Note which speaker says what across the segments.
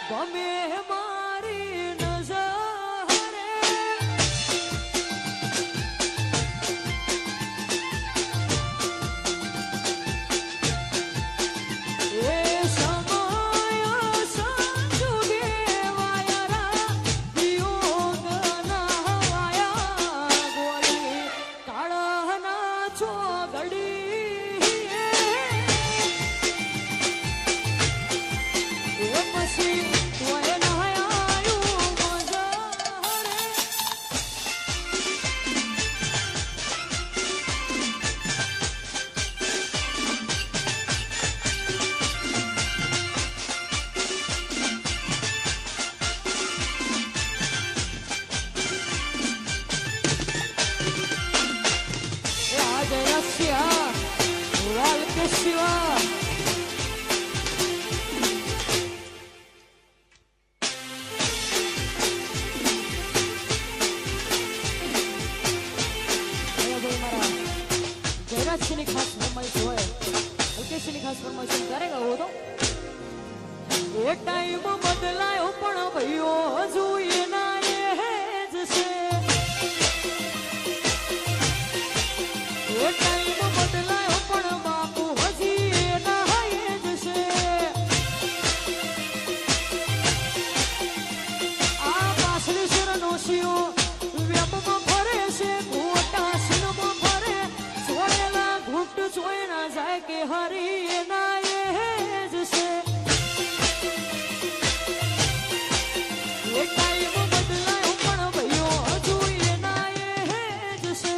Speaker 1: ગમે મારી નજરે એ સમય સંજોગે વાયરા વિયોગ ના વાયા ગોળી કાળના ચોગડી એ પછી તોય ન આયું મજરે Rossia, Walke Shiva. જયરાજની ખાસ ફરમાઈશ હોય, અલ્કેશની ખાસ ફરમાઈશ ક્યારે ગાવો તો એ ટાઈમ બદલાયો પણ ભાઈઓ હજુ એના એ જ છે. એ ટાઈમ બદલાયો પણ બાપુ હજી એના એ જ છે. આ પાછળ શરનો શિયો વ્યમમાં ફરે છે, ખોટા સિનમાં ફરે છોડેલા ઘૂંટ જોઈ ના જાય કે હરી એના એ જ છે. એ ટાઈમ બદલાયો પણ ભાઈઓ હજુ એના એ જ છે.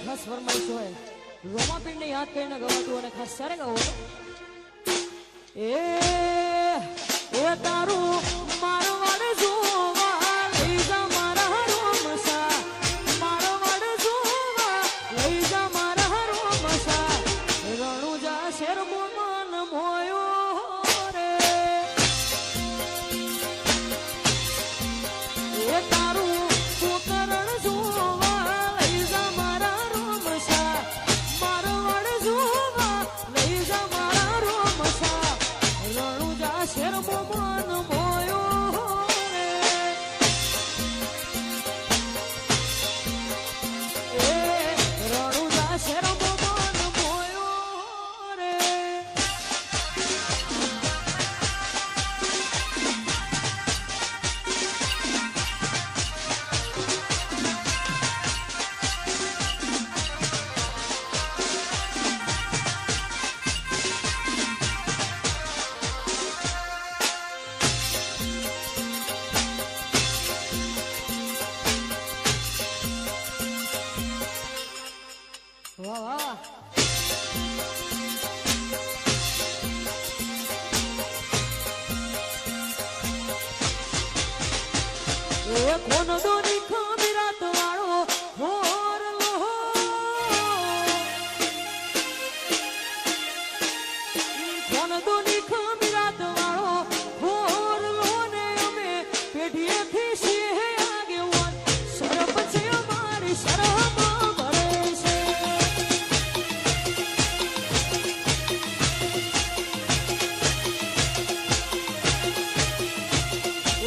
Speaker 1: ખાસ ફરમાઈશ હોય રોમાપીંડને યાદ કરીને ગવાતું અને ખાસ ત્યારે ગાવો એ તારું મારવાડ જોવા લઈ જા મારા રોમસા મારવાડ જોવા લઈ જા મારા રોમસા રણુજા શેર મોમન મોયો રે એ તારું કરણ જોવા લઈ જા મારા રોમસા મારવાડ જોવા લઈ જા મારા રોમસા રણુજા શેર મોમન મોયો રે એ રણુજા શેર મોમન મોયો રે વાહ વાહ એ કોણ દોની ખમીરાત વાળો હોરલો કોણ દોની ખમીરાત વાળો હોરલો ને અમે પેઢીએથી છીએ આગેવાન શરમ છે અમારી શરમ ભરે છે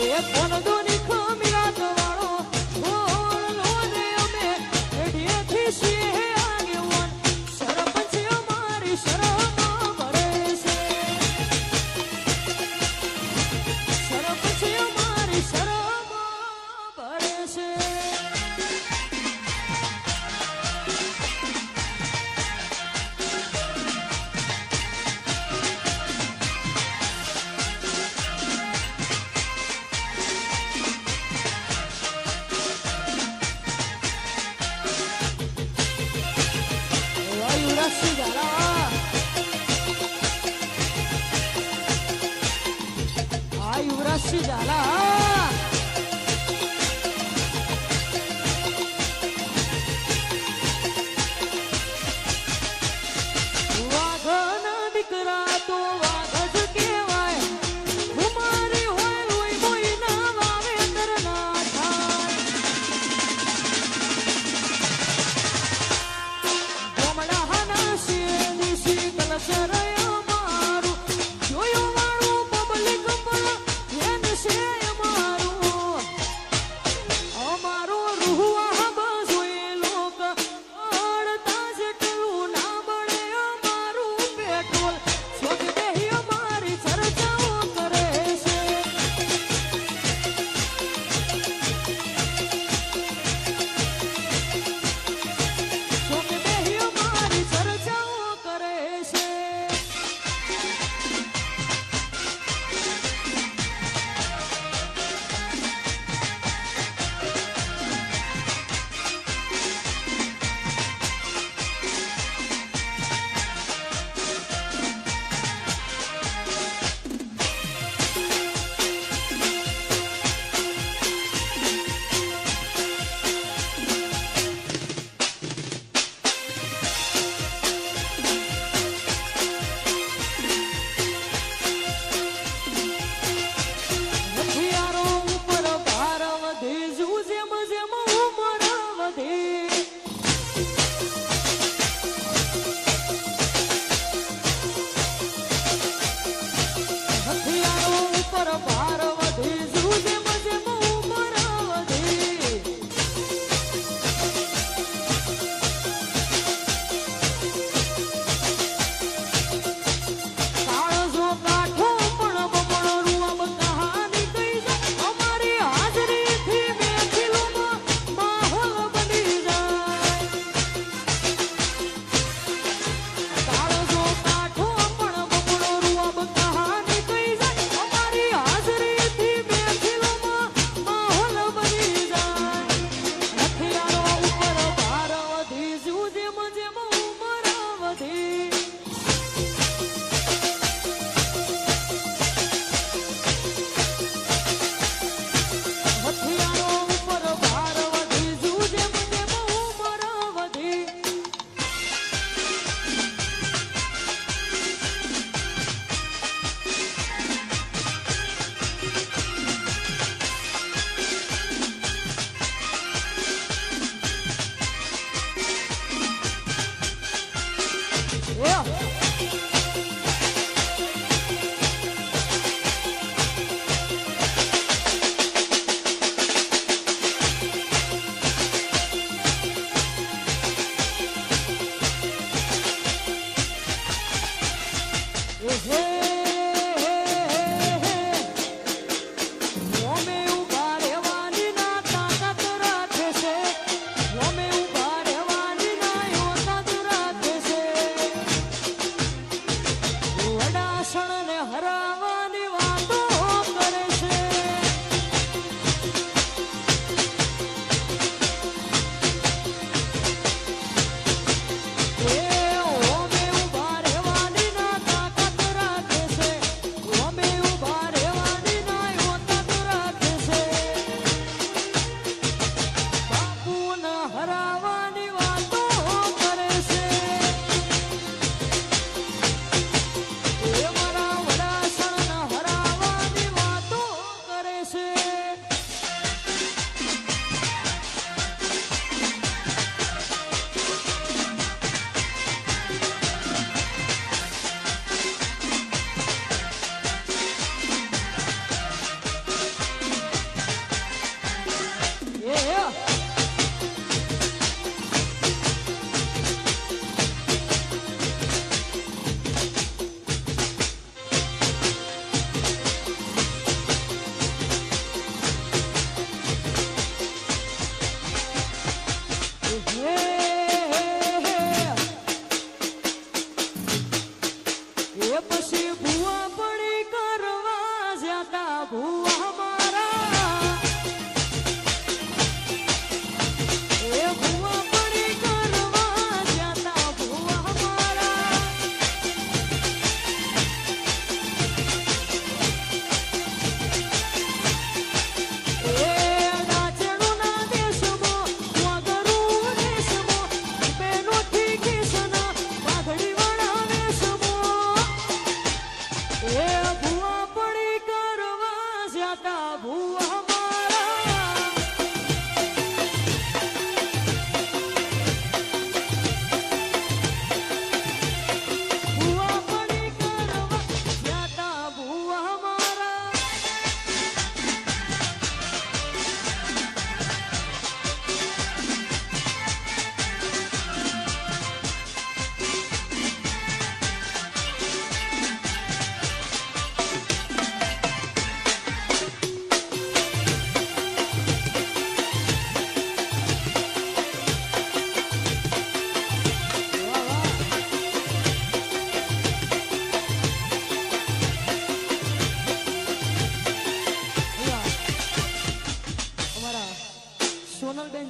Speaker 1: એ કોણ દોની ખમીરાત વાળો હોરલો ને અમે પેઢીએથી છીએ આગેવાન શરમ છે અમારી શરમ ભરે છે શરમ છે અમારી શરમ ભરે છે યુવરાજસિંહ ઝાલા યુવરાજસિંહ ઝાલા વાઘના દીકરા તો વાઘ જ કહેવાય કુમારી હોય લોહી બોઈ ના વાવેતર ના થાય ગમડાના શેરી શીતલ ચરય મારું જોયો વાળું પબ્લિક પણ ધ્યાન છે અમારું અમારું રૂહવા બસ હોય લોક અડતા જેટલું ના બળે અમારું પેટ્રોલ સ્વગ દેહી અમારી ચર્ચાઓ કરે છે સ્વગ દેહી અમારી ચર્ચાઓ કરે છે હથિયારો ઉપર ભાર વધે જુ જેમ જેમ ઉંમર વધે હથિયારો ઉપર ભાર વધે જુ જેમ જેમ ઉંમર વધે કાળજો કાઠો પણ બમણનું આમ કહાની કહી જા અમારી હાજરીથી મહેફિલોમાં માહોલ બની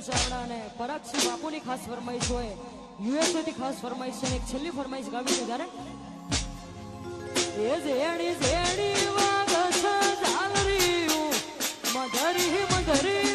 Speaker 1: ચાવડા અને પરાગસિંહ બાપુની ખાસ ફરમાઈશ હોય, યુએસએ થી ખાસ ફરમાઈશ છે. એક છેલ્લી ફરમાઈશ ગાવી છે ત્યારે એ જેણી જેણી વાગસ ઝાલરી મધરી મધરી